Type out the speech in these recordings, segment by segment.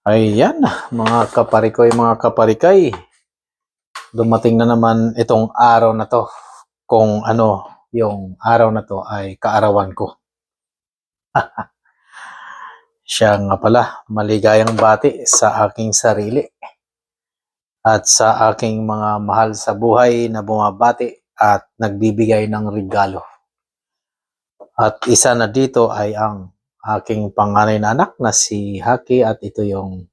Ayan, mga kaparikoy, mga kaparikay. Dumating na naman itong araw na to. Kung ano, yung araw na to ay kaarawan ko. Siya nga pala, maligayang bati sa aking sarili. At sa aking mga mahal sa buhay na bumabati at nagbibigay ng regalo. At isa na dito ay ang aking panganay na anak na si Haki at ito yung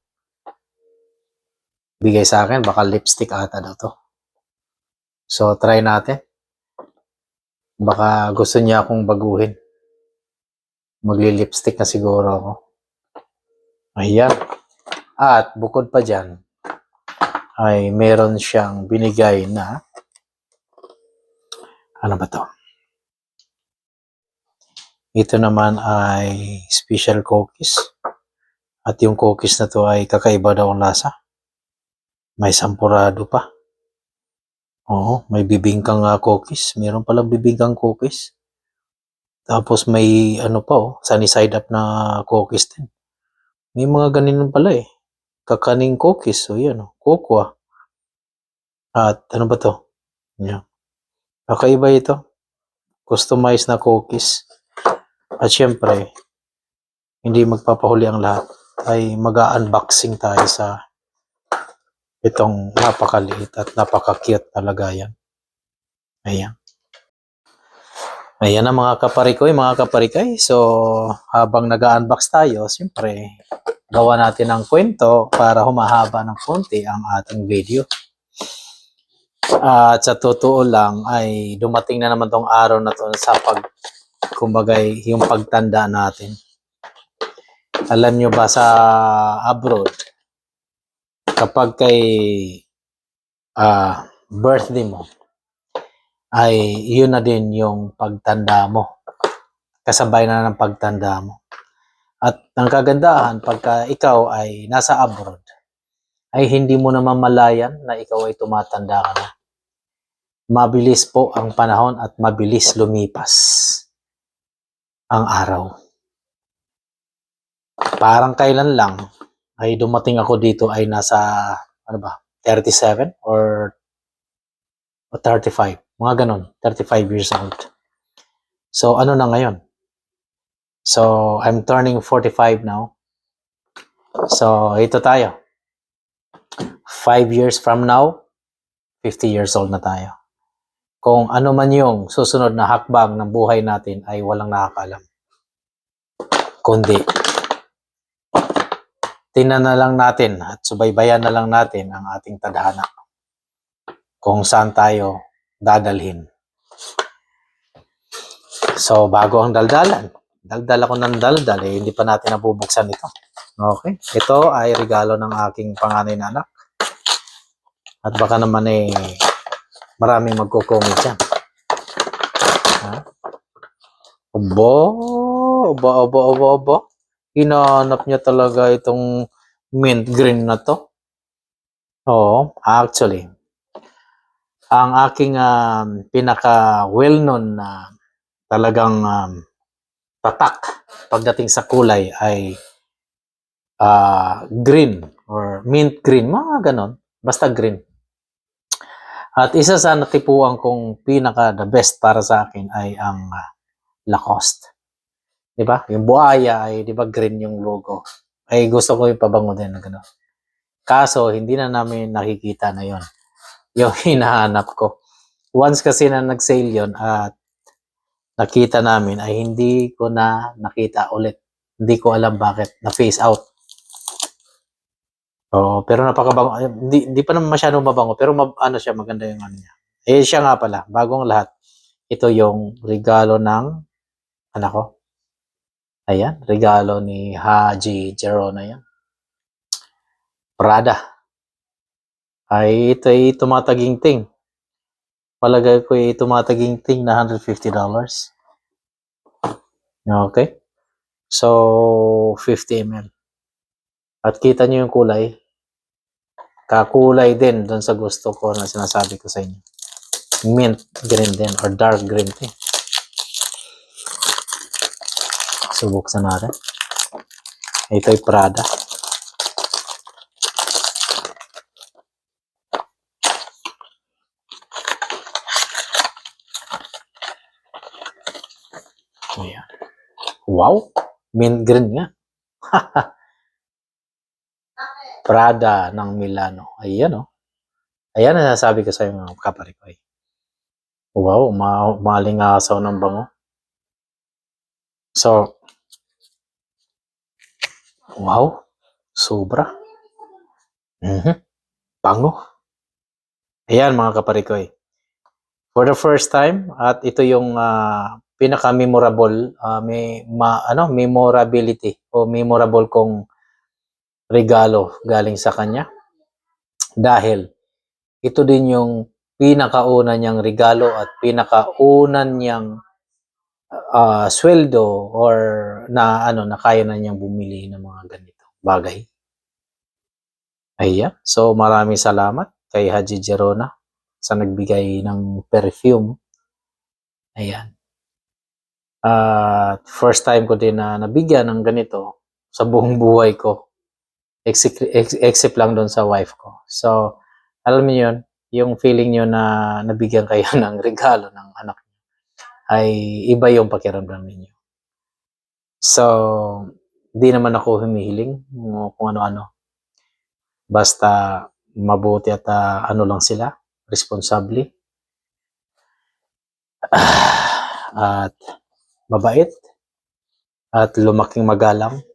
bigay sa akin, baka lipstick ata daw to. So try natin. Baka gusto niya akong baguhin. Magli-lipstick na siguro ako. Ayan. At bukod pa dyan, ay meron siyang binigay na ano ba to? Ito naman ay special cookies. At yung cookies na to ay kakaiba daw ang lasa. May sampurado pa. Oo, may bibingkang cookies. Meron palang bibingkang cookies. Tapos may ano pa sunny side up na cookies din. May mga ganun pala eh. Kakaning cookies. So yan cocoa. At ano ba to? Yan. Kakaiba ito. Customized na cookies. At syempre, hindi magpapahuli ang lahat. Ay mag-unboxing tayo sa itong napakaliit at napaka-cute na lagayan. Ayan. Ayan na mga kaparikoy, mga kaparikay. So, habang nag-unbox tayo, siyempre, gawa natin ng kwento para humahaba ng konti ang ating video. At sa totoo lang ay dumating na naman tong araw na to sa kumbagay yung pagtanda natin. Alam nyo ba sa abroad, kapag kay birthday mo, ay yun na din yung pagtanda mo. Kasabay na ng pagtanda mo. At ang kagandahan, pagka ikaw ay nasa abroad, ay hindi mo na mamalayan na ikaw ay tumatanda ka na. Mabilis po ang panahon at mabilis lumipas ang araw. Parang kailan lang ay dumating ako dito ay nasa 37 or 35. Mga ganun, 35 years old. So ano na ngayon? So I'm turning 45 now. So ito tayo. 5 years from now, 50 years old na tayo. Kung ano man yung susunod na hakbang ng buhay natin ay walang nakakaalam. Kundi, tingnan na lang natin at subaybayan na lang natin ang ating tadhana. Kung saan tayo dadalhin. So, bago ang daldalan. Daldal ako ng daldal hindi pa natin nabubuksan ito. Okay. Ito ay regalo ng aking panganay na anak. At baka naman maraming magko-comment dyan. Obo. Hinanap niya talaga itong mint green na to. Oo, actually. Ang aking pinaka well-known na talagang tatak pagdating sa kulay ay green or mint green. Mga ganon. Basta green. At isa sa natipuan kong pinaka the best para sa akin ay ang Lacoste. Diba? Yung buhaya ay diba green yung logo. Ay gusto ko yung pabango din na gano'n. Kaso hindi na namin nakikita na yon. Yung hinahanap ko. Once kasi na nag-sale yon at nakita namin ay hindi ko na nakita ulit. Hindi ko alam bakit. Na-phase out. Pero napakabango. Hindi pa naman masyadong mabango. Pero ano siya, maganda yung ano niya. Siya nga pala. Bagong lahat. Ito yung regalo ng anak ko. Ayan. Regalo ni Haji Gerona yan. Prada. Ay ito ay tumataginting. Palagay ko ay tumataginting na $150. Okay. So, 50 ml. At kita nyo yung kulay. Kakulay din doon sa gusto ko na sinasabi ko sa inyo. Mint green din or dark green din. Subuksan natin. Ito ay Prada. Ayan. Wow. Mint green nga. Prada ng Milano. Ayan, oh. Ayan ang nasabi ko sa mga kaparikoy. Wow, malingasaw ng bango. So, wow. Sobra. Bango. Ayan mga kaparikoy. For the first time, at ito yung pinaka-memorable, memorability o memorable kong regalo galing sa kanya. Dahil ito din yung pinakauna niyang regalo at pinakauna niyang sweldo or na kaya na niyang bumili ng mga ganito bagay. Ayan. So maraming salamat kay Haji Gerona sa nagbigay ng perfume. Ayan. First time ko din na nabigyan ng ganito sa buong buhay ko. Except lang doon sa wife ko. So, alam niyo yun, yung feeling niyo na nabigyan kayo ng regalo ng anak niyo ay iba yung pakiramdam ninyo. So, di naman ako humihiling kung ano-ano. Basta mabuti at lang sila, responsable. At mabait. At lumaking magalang.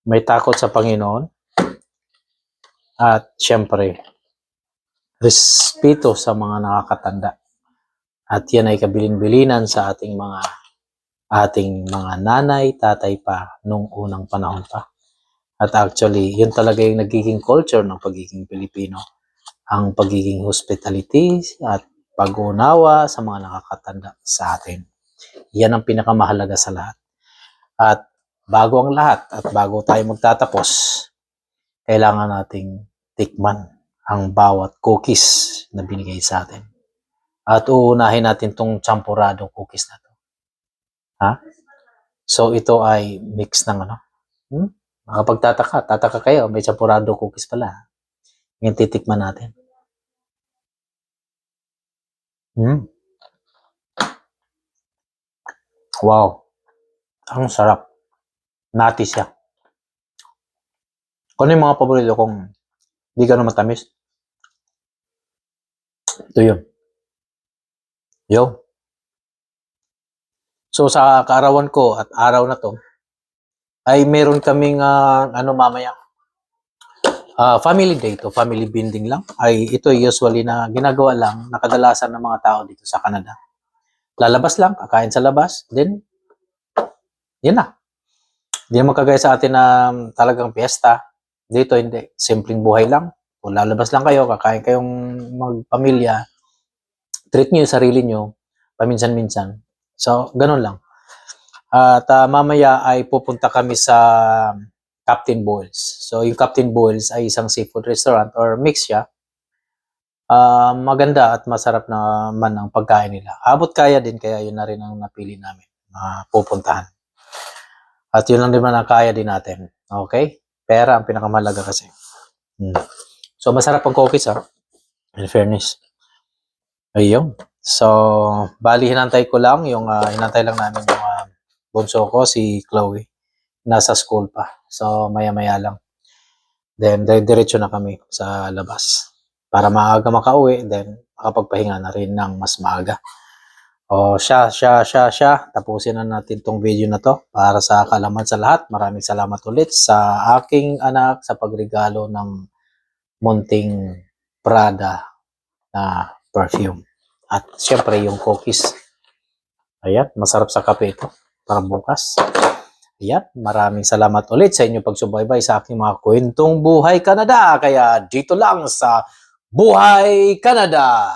May takot sa Panginoon. At syempre, respeto sa mga nakakatanda. At yan ay kabilin-bilinan sa ating mga nanay, tatay pa nung unang panahon pa. At actually, yun talaga yung nagiging culture ng pagiging Pilipino. Ang pagiging hospitality at pag-unawa sa mga nakakatanda sa atin. Yan ang pinakamahalaga sa lahat. At bago ang lahat at bago tayo magtatapos, kailangan nating tikman ang bawat cookies na binigay sa atin. At uunahin natin tong champurado cookies na to. Ha? So ito ay mix ng Tataka kayo, may champurado cookies pala. Yung titikman natin. Wow. Ang sarap. Nati siya. Kung ano yung mga paborito kong hindi ka na matamis, ito yun. Yo. So sa kaarawan ko at araw na to, ay meron kaming mamaya. Family day to, family bonding lang. Ay ito usually na ginagawa lang, nakadalasan ng mga tao dito sa Canada. Lalabas lang, kakain sa labas, then yun na. Hindi naman kagaya sa atin na talagang piyesta. Dito hindi, simpleng buhay lang. Kung lalabas lang kayo, kakain kayong magpamilya, treat niyo yung sarili niyo paminsan-minsan. So, ganun lang. At mamaya ay pupunta kami sa Captain Boyles. So, yung Captain Boyles ay isang seafood restaurant or mix siya. Maganda at masarap naman ang pagkain nila. Abot kaya din, kaya yun na rin ang napili namin pupuntahan. At yun lang din man ang kaya din natin. Okay? Pera ang pinakamalaga kasi. So, masarap ang cookies in fairness. Ayun. So, bali hinantay ko lang hinantay lang namin yung bunso ko, si Chloe. Nasa school pa. So, maya-maya lang. Then, diretso na kami sa labas. Para maaga makauwi, then makapagpahinga na rin ng mas maaga. Siya. Tapusin na natin tong video na to para sa kaalaman sa lahat. Maraming salamat ulit sa aking anak sa pagregalo ng munting Prada na perfume. At syempre yung cookies. Ayan, masarap sa kape ito para bukas. Ayan, maraming salamat ulit sa inyong pagsubaybay sa aking mga kwentong Buhay Canada. Kaya dito lang sa Buhay Canada.